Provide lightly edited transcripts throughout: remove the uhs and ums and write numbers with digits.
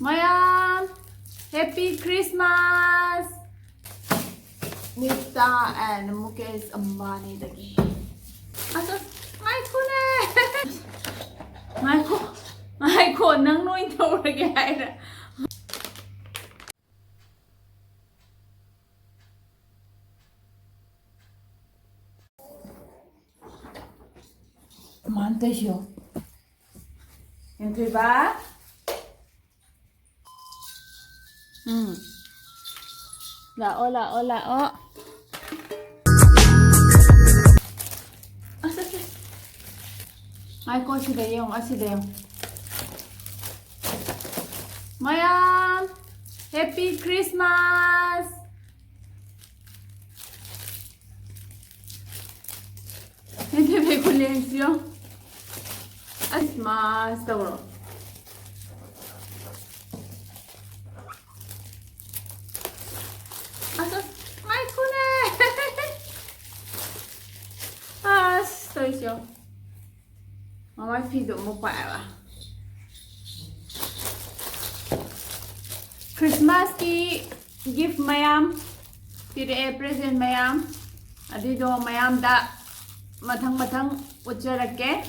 Mayam, Happy Christmas! Nita and Mukesh Ambani lagi. Asas, Mai ko nang noin tau lagi ada. Mantap sih. Yang kedua. Lao. Ay ko sila yung Mayam, Happy Christmas! Hindi may kulensyo. Christmas tawro. Ay ko na. Stoy siya. Mamay pido mo pa Christmas ki gift mayam pire present mayam adido mayam da mathang ucharake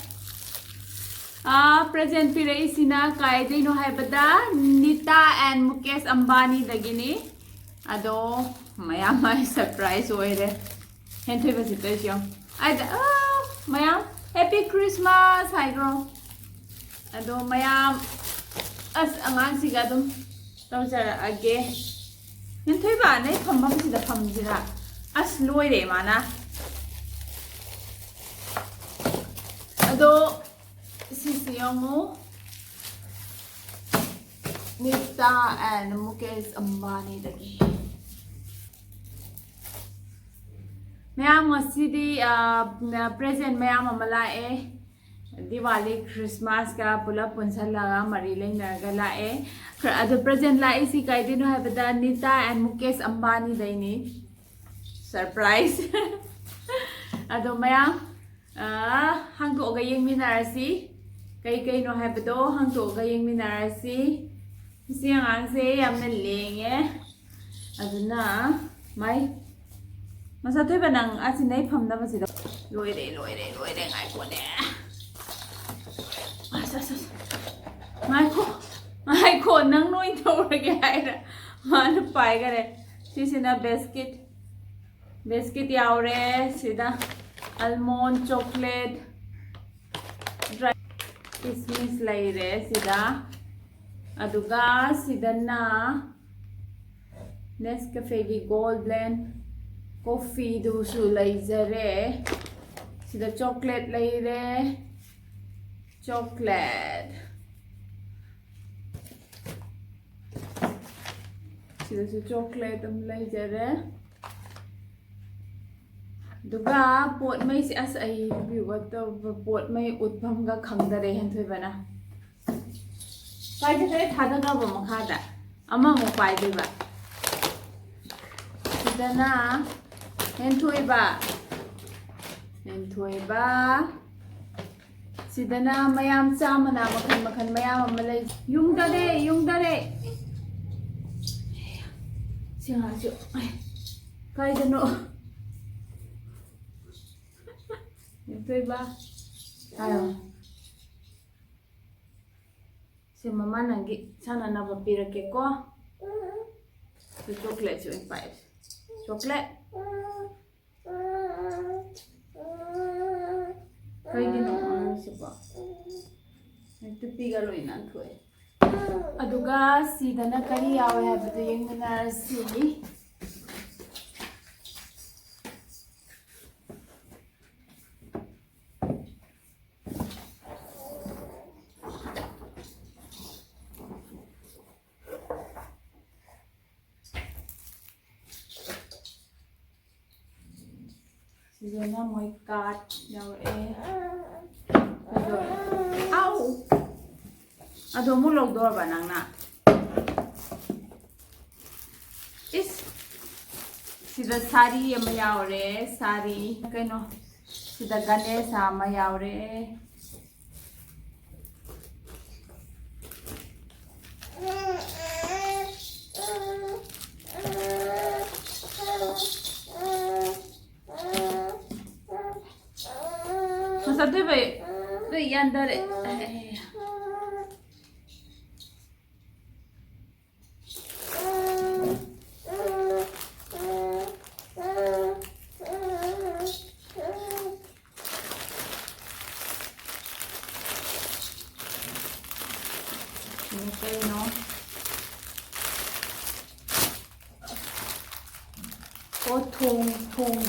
present pire isina kai dino haibada Nita and Mukesh Ambani dagini ado mayam mai surprise oire hentoi basitesyo ada mayam Happy Christmas hi girl ado mayam as angang siga dum tao jara age hentoi ba nei phambam sida phamjira as loire mana ado sisiyongo Nita and Mukesh Ambani dagi mayam masidi present mayam amalae Diwali Christmas ka pula punsala mari lengna lae ado present lae si kai dino habada Nita and Mukesh Ambani daini surprise ado mayam hangto ga yeng minarasi kai no habado hangto ga yeng minarasi siang ang se yamna lenge aduna mai masa thoi banang asinai phamna basida loire ngai ko ne Mai ko nang noin tau lagi ada. Mana pai kare. Sisina biscuit yaure sida almond chocolate dry kismis laire sida aduga sida na Nescafe gi gold blend coffee du su laizare sida chocolate laire chocolate sida su chocolate lai jare duga pot mai si as ai bi wat pot mai utpham ga khangdare hen thoi bana pai de thada ga ba makha da ama mo pai de ba sida na hen thoi ba Sidana mayam sama na makan mayam amalay yung dare siya ay kay dano ito ba ayo si mama nangi sana na papirake ko so chocolate yung five chocolate kay dano siapa? Itu tiga loh ini aku. Aduga si dana kari yawe habis yang benar si. Si dana mau ikat yawe. Au! Ado mulog do ba nang na? Is sida sari mayaure sari kaino sida ganesa mayaure Masate ba? Yandere. Okay, no? O thong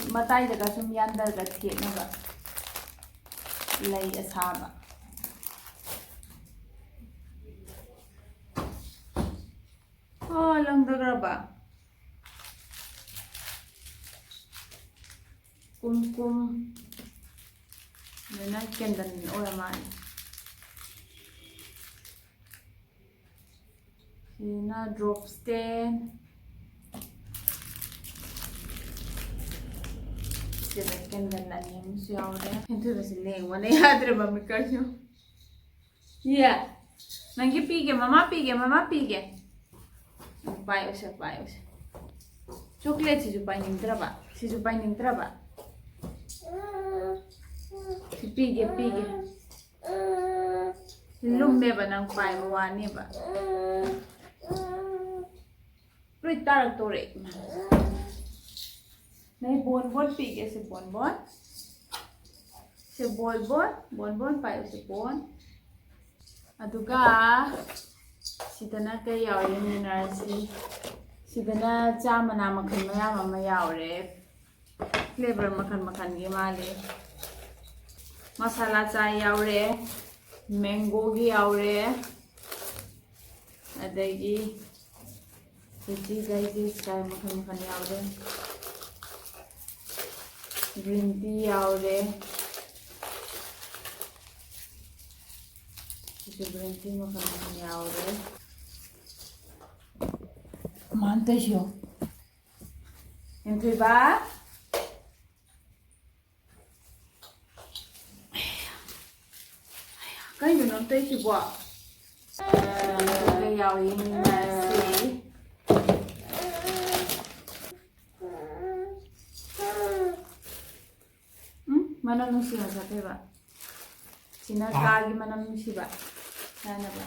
matai daga sum yandar ga thekna ba lai asaba oh lang daga ba kum nana kendan ora man na drop stand sila kendan na niya musu yaure ito ba sila wala yadre ba Mukesh yeah nangi pige mama pige pai usa chocolate si pai nintra ba si pige lumbe ba nang pai wani ba Rui tarak tore नहीं bone P के से bone पायो से bone अदुगा सिदना के यावरे मिनरसी सिदना चामना मखन मयाम अमा यावरे flavour मखन गी माले मसाला चाय यावरे mango गी यावरे अदगी जी चाय मखन यावरे green tea yaure ito green tea mo kan yaure manta siyo ito ba kan yun ang tayo siya ito yaure yung nasi Manam nusi masate ba? Sina kagi manam nusi ba? Sana ba?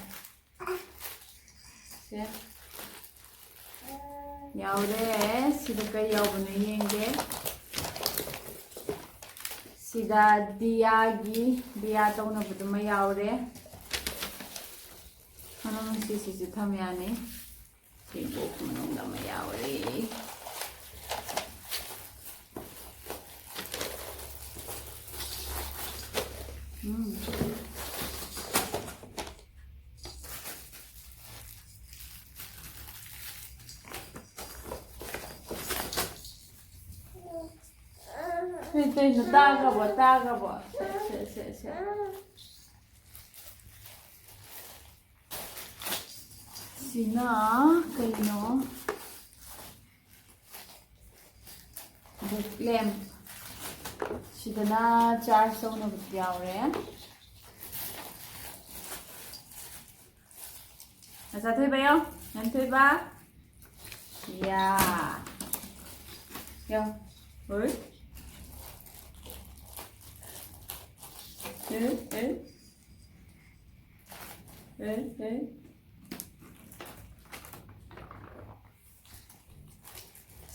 Siya? Yaure sida kay yaw na yenge. Sida diya taw na buto mayaure. Manam nusi si thamyane. Sibok manam na mayaure. Ito taga ba? Se. Sina kaino book lamp sidana charge tawna book yaure asa thoi ba yo nan thoi ba ya yo oi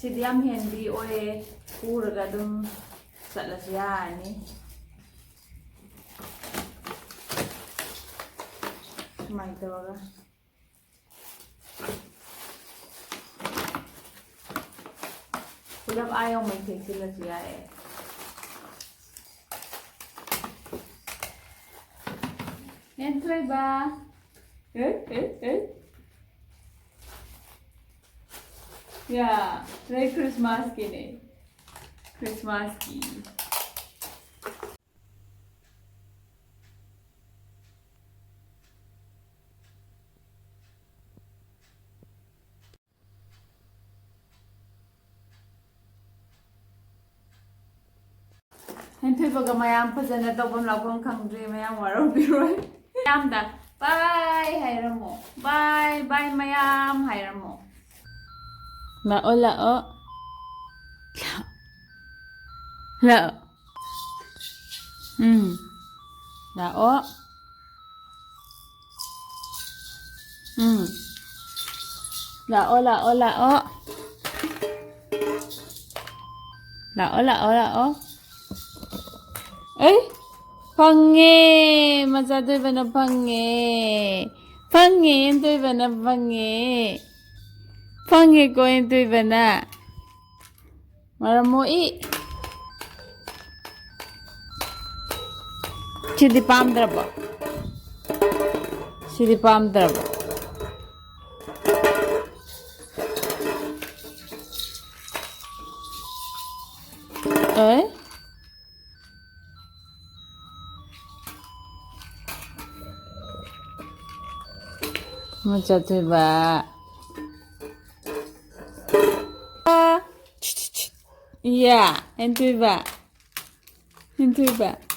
Sidi am handy oye puraga dum satlas yani mai tawaga pulap ayaw may take sila siya Entry ba? Yeah, try Christmas ki ne. Christmas ki. Entry baga mayam phajana tawbam lakwam khangdre mayam waro biroi. Mayam da bye hairamo. Bye mayam hairamo. Lao. Lao. Lao. Lao, lao, lao. Lao, lao, lao. Ấy, phangge, macha tôi bana phangge. Phangge em tôi bana phangge. Phangge ko em tôi bana. Maramoi. Sidi pam draba. Sidi pam draba. Ấy. Macha tôi ba. Yeah, em tôi ba. Em tôi ba.